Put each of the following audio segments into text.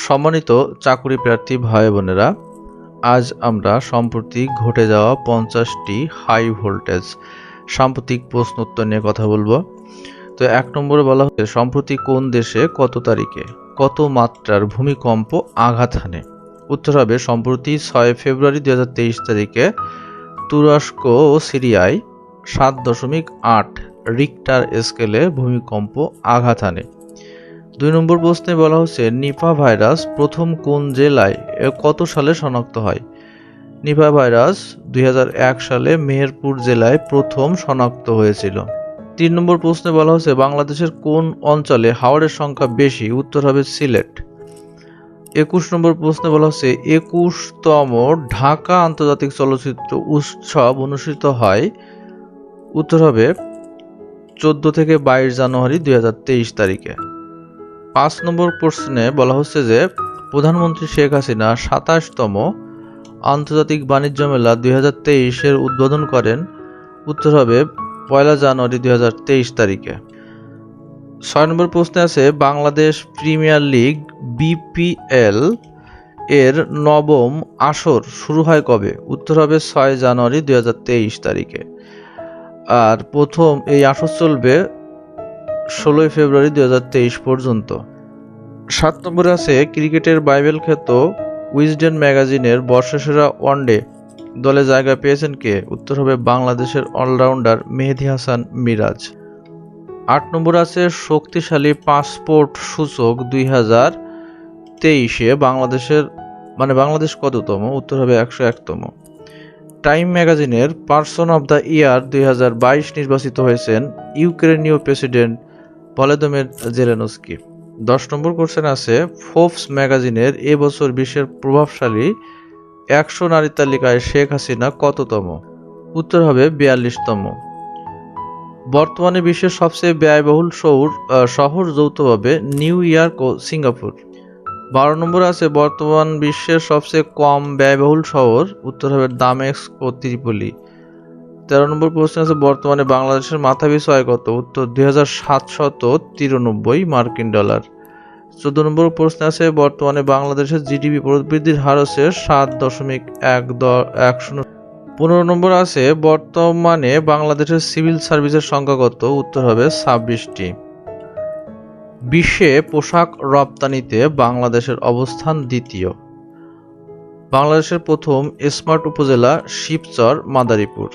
সম্মানিত চাকরি প্রার্থী ভাই বোনেরা, আজ আমরা সম্প্রতি ঘটে যাওয়া 50টি হাই ভোল্টেজ সাম্প্রতিক প্রশ্ন উত্তর নিয়ে কথা বলবো। তো 1 নম্বরে বলা হচ্ছে, সম্প্রতি কোন দেশে কত তারিখে কত মাত্রার ভূমিকম্প আঘাত হানে? উত্তর হবে সম্প্রতি 6 ফেব্রুয়ারি 2023 তারিখে তুরস্ক ও সিরিয়ায় 7.8 রিক্টার স্কেলে ভূমিকম্প আঘাত হানে। 2 নম্বর প্রশ্নে বলা হচ্ছে, নিপা ভাইরাস প্রথম কোন জেলায় কত সালে শনাক্ত হয়? নিপা ভাইরাস 2001 সালে মেহেরপুর জেলায় প্রথম শনাক্ত হয়েছিল। 3 নম্বর প্রশ্নে বলা হচ্ছে, বাংলাদেশের কোন অঞ্চলে হাওরের সংখ্যা বেশি? উত্তর হবে সিলেট। 21 নম্বর প্রশ্নে বলা হচ্ছে, 21তম ঢাকা আন্তর্জাতিক চলচ্চিত্র উৎসব অনুষ্ঠিত হয়? উত্তর হবে 14 থেকে 22 জানুয়ারি 2023 তারিখে। 5 নম্বর প্রশ্নে বলা হচ্ছে যে, প্রধানমন্ত্রী শেখ হাসিনা 27তম আন্তর্জাতিক বাণিজ্য মেলা 2023 উদ্বোধন করেন? উত্তর হবে 1 জানুয়ারি 2023 তারিখে। 6 নম্বর প্রশ্নে আছে, বাংলাদেশ প্রিমিয়ার লিগ BPL এর 9ম আসর শুরু হয় কবে? উত্তর হবে 6 জানুয়ারি 2023 তারিখে। আর প্রথম এই আসর চলবে 16 ফেব্রুয়ারি 2023 পর্যন্ত। 7 নম্বরে আছে, ক্রিকেটের বাইবেল খ্যাত উইজডেন ম্যাগাজিনের বর্ষসেরা ওয়ানডে দলে জায়গা পেয়েছেন কে? উত্তর হবে বাংলাদেশের অলরাউন্ডার মেহেদী হাসান মিরাজ। 8 নম্বর আছে, শক্তিশালী পাসপোর্ট সূচক 2023 বাংলাদেশ কততম? উত্তর হবে 101তম। টাইম ম্যাগাজিনের পারসন অব দ্য ইয়ার 2022 নির্বাচিত হয়েছেন ইউক্রেনীয় প্রেসিডেন্ট ভলোদিমির জেলেনস্কি। 10 নম্বর কোশ্চেন আছে, ফোর্বস ম্যাগাজিনের এবছর বিশ্বের প্রভাবশালী 100 নারীর তালিকায় শেখ হাসিনা কততম? উত্তর হবে 42তম। বর্তমানে বিশ্বের সবচেয়ে ব্যয়বহুল শহর যৌথভাবে নিউ ইয়র্ক ও সিঙ্গাপুর। 12 নম্বর আছে, বর্তমান বিশ্বের সবচেয়ে কম ব্যয়বহুল শহর? উত্তর হবে দামেস্ক ও ত্রিপলি। 13 নম্বর প্রশ্ন আছে, বর্তমানে বাংলাদেশের মাথাপিছু আয় কত? উত্তর 2793 মার্কিন ডলার। 14 নম্বর প্রশ্ন আছে, বর্তমানে বাংলাদেশের জিডিপি প্রবৃদ্ধির হার হচ্ছে 7.110। 15 নম্বর আছে, বর্তমানে বাংলাদেশের সিভিল সার্ভিসের সংখ্যা কত? উত্তর হবে 26টি। বিশ্বে পোশাক রপ্তানিতে বাংলাদেশের অবস্থান দ্বিতীয়। বাংলাদেশের প্রথম স্মার্ট উপজেলা শিবচর মাদারীপুর।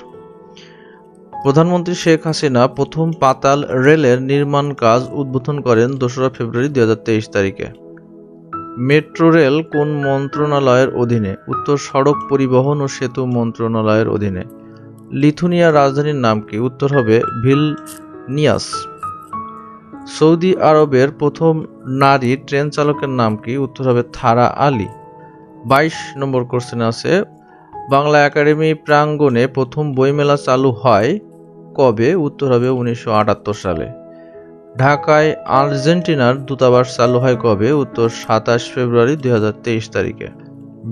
প্রধানমন্ত্রী শেখ হাসিনা প্রথম পাতাল রেলের নির্মাণ কাজ উদ্বোধন করেন 2 ফেব্রুয়ারি 2023 তারিখে। মেট্রো রেল কোন মন্ত্রণালয়ের অধীনে? উত্তর সড়ক পরিবহন ও সেতু মন্ত্রণালয়ের অধীনে। লিথুনিয়ার রাজধানীর নাম কি? উত্তর হবে ভিলনিয়াস। সৌদি আরবের প্রথম নারী ট্রেন চালকের নাম কি? উত্তর হবে থারা আলী। 22 নম্বর কোশ্চেন আছে, বাংলা একাডেমি প্রাঙ্গণে প্রথম বইমেলা চালু হয় কবে? উত্তর হবে 1978 সালে। ঢাকায় আর্জেন্টিনার দূতাবাস চালু হয় কবে? উত্তর 27 ফেব্রুয়ারি 2023 তারিখে।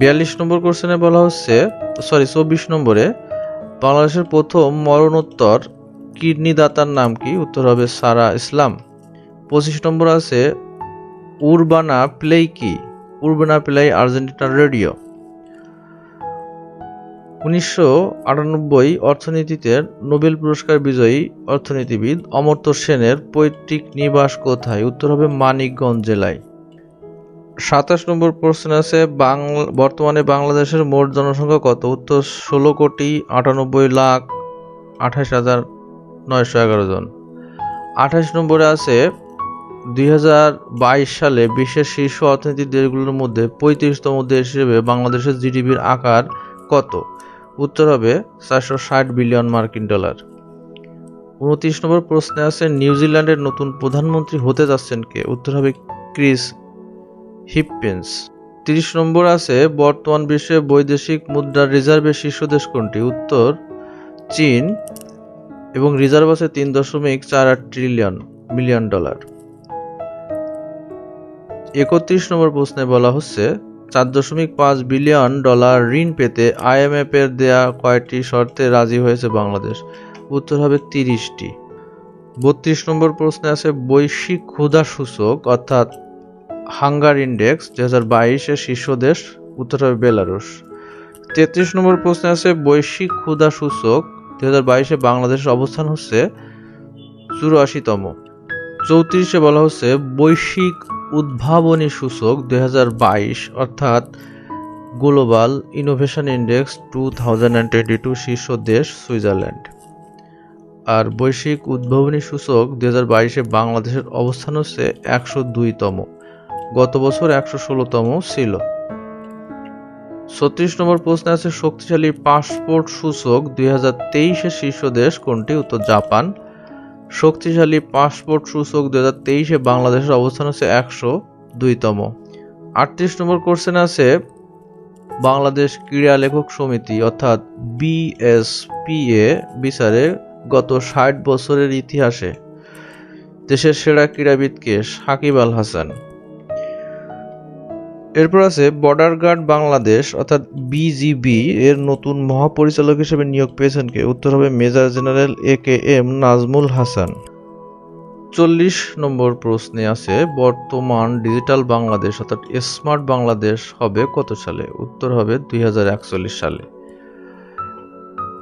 24 নম্বর কোশ্চেনে বলা হচ্ছে, 24 নম্বরে, বাংলাদেশের প্রথম মরণোত্তর কিডনি দাতার নাম কি? উত্তর হবে সারা ইসলাম। 25 নম্বর আছে, উরবানা প্লেই কি? উরবানা প্লেই আর্জেন্টিনার রেডিও। 1998 অর্থনীতিতে নোবেল পুরস্কার বিজয়ী অর্থনীতিবিদ অমর্ত্য সেনের পৈতৃক নিবাস কোথায়? উত্তর হবে মানিকগঞ্জ জেলায়। 27 নম্বর প্রশ্ন আছে, বর্তমানে বাংলাদেশের মোট জনসংখ্যা কত? উত্তর 16,98,28,911 জন। 28 নম্বরে আছে, 2022 সালে বিশ্বের শীর্ষ অর্থনৈতিক দেশগুলোর মধ্যে 35তম দেশ হিসেবে বাংলাদেশের জিডিপির আকার কত? উত্তর হবে 460 বিলিয়ন মার্কিন ডলার। 29 নম্বর প্রশ্নে আছে, নিউজিল্যান্ডের নতুন প্রধানমন্ত্রী হতে যাচ্ছেন কে? উত্তর হবে ক্রিস হিপকিন্স। 30 নম্বর আছে, বর্তমান বিশ্বে বৈদেশিক মুদ্রার রিজার্ভের শীর্ষ দেশ কোনটি? উত্তর চীন, এবং রিজার্ভ আছে 3.48 মিলিয়ন ডলার। 31 নম্বর প্রশ্নে বলা হচ্ছে, 4.5 বিলিয়ন ডলার ঋণ পেতে IMF এর দেয়া কয়টি শর্তে রাজি হয়েছে বাংলাদেশ? উত্তর হবে 30টি। 32 নম্বর প্রশ্নে আছে, বৈশ্বিক ক্ষুধা সূচক অর্থাৎ হাঙ্গার ইন্ডেক্স 2022-এর শীর্ষ দেশ? উত্তর হবে বেলারুশ। 33 নম্বর প্রশ্নে আছে বৈশ্বিক ক্ষুধা সূচক 2022-এ বাংলাদেশের অবস্থান হচ্ছে 84তম। 34-এ বলা হচ্ছে বৈশ্বিক উদ্ভাবনী সূচক 2022 অর্থাৎ গ্লোবাল ইনোভেশন ইন্ডেক্স 2022 শীর্ষ দেশ সুইজারল্যান্ড। আর বৈশ্বিক উদ্ভাবনী সূচক 2022-এ বাংলাদেশের অবস্থান হচ্ছে 102তম। গত বছর 116তম ছিল। 36 নম্বর প্রশ্নে আছে শক্তিশালী পাসপোর্ট সূচক 2023-এর শীর্ষ দেশ কোনটি? উত্তর জাপান। শক্তিশালী পাসপোর্ট সূচক 2023-এ বাংলাদেশের অবস্থান হচ্ছে 102তম। 38 নম্বর কোশ্চেন আছে বাংলাদেশ ক্রীড়া লেখক সমিতি অর্থাৎ বিএসপিএ বিচারে গত 60 বছরের ইতিহাসে দেশের সেরা ক্রীড়াবিদ কে? সাকিব আল হাসান। এরপর আছে বর্ডার গার্ড বাংলাদেশ অর্থাৎ বিজিবি এর নতুন মহাপরিচালক হিসেবে নিয়োগ পেয়েছেন কে? উত্তর হবে major general AKM Nazmul Hasan. 40 নম্বর প্রশ্নে আছে বর্তমান ডিজিটাল বাংলাদেশ অর্থাৎ স্মার্ট বাংলাদেশ হবে কত সালে? উত্তর হবে 2041 সালে।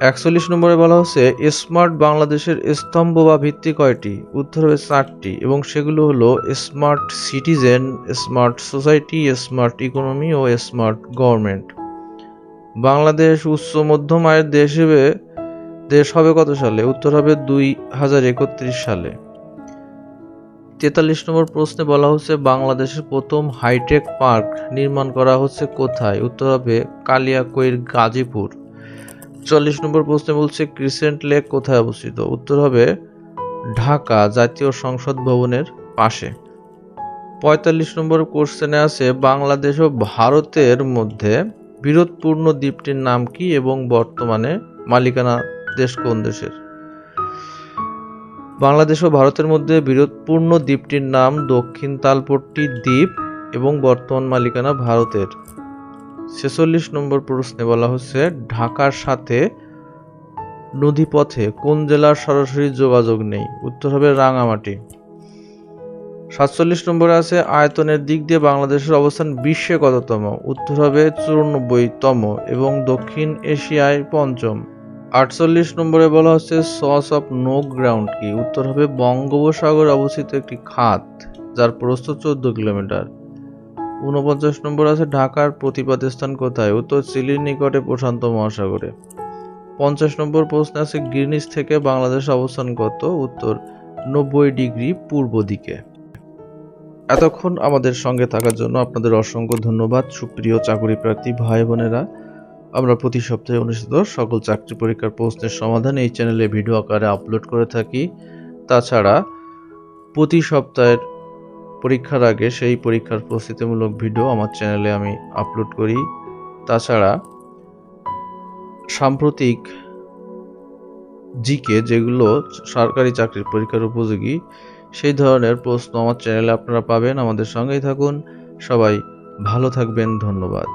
41 নম্বরে বলা হচ্ছে স্মার্ট বাংলাদেশের স্তম্ভ বা ভিত্তি কয়টি? উত্তর হবে 4টি এবং সেগুলো হলো smart citizen, smart society, smart economy ও স্মার্ট গভর্নমেন্ট। বাংলাদেশ উচ্চ মধ্যম আয়ের দেশ হবে কত সালে? উত্তর হবে 2031 সালে। 43 নম্বর প্রশ্নে বলা হচ্ছে বাংলাদেশের প্রথম হাইটেক পার্ক নির্মাণ করা হচ্ছে কোথায়? উত্তর হবে কালিয়াকৈর গাজীপুর। 44 নম্বর প্রশ্নে বলছে ক্রিসেন্ট লেক কোথায় অবস্থিত? উত্তর হবে ঢাকা জাতীয় সংসদ ভবনের পাশে। 45 নম্বর কোশ্চেনে আছে বাংলাদেশ ও ভারতের মধ্যে বিরোধপূর্ণ দ্বীপটির নাম কি এবং বর্তমানে মালিকানা দেশ কোন দেশের? বাংলাদেশ ও ভারতের মধ্যে বিরোধপূর্ণ দ্বীপটির নাম দক্ষিণ তালপট্টি দ্বীপ এবং বর্তমান মালিকানা ভারতের। 46 নম্বর প্রশ্নে বলা হচ্ছে ঢাকার সাথে নদীপথে কোন জেলার সরাসরি যোগাযোগ নেই? উত্তর হবে রাঙামাটি। 47 নম্বরে আছে আয়তনের দিক দিয়ে বাংলাদেশের অবস্থান বিশ্বে কততম? উত্তর হবে 94তম এবং দক্ষিণ এশিয়ায় 5ম। 48 নম্বরে বলা হচ্ছে সস অফ নো গ্রাউন্ড কি? উত্তর হবে বঙ্গোপসাগরে অবস্থিত একটি খাত যার প্রস্থ 14 কিলোমিটার। 49 নম্বর আছে ঢাকার প্রতিপাদ্য স্থান কোথায়? উত্তর চিলির নিকটে প্রশান্ত মহাসাগরে। 50 নম্বর প্রশ্ন আছে গ্রিনিচ থেকে বাংলাদেশের অবস্থান কত? উত্তর 90 ডিগ্রি পূর্ব দিকে। এতক্ষণ আমাদের সঙ্গে থাকার জন্য আপনাদের অসংখ্য ধন্যবাদ সুপ্রিয় চাকরি প্রার্থী ভাই বোনেরা। আমরা প্রতি সপ্তাহে অনুষ্ঠিত সকল চাকরি পরীক্ষার প্রশ্নের সমাধান এই চ্যানেলে ভিডিও আকারে আপলোড করে থাকি। তাছাড়া প্রতি সপ্তাহের পরীক্ষার আগে সেই পরীক্ষার প্রস্তুতিমূলক ভিডিও আমার চ্যানেলে আমি আপলোড করি। তাছাড়া সাম্প্রতিক জিকে যেগুলো সরকারি চাকরির পরীক্ষার উপযোগী সেই ধরনের প্রশ্ন আমার চ্যানেলে আপনারা পাবেন। আমাদের সঙ্গেই থাকুন। সবাই ভালো থাকবেন। ধন্যবাদ।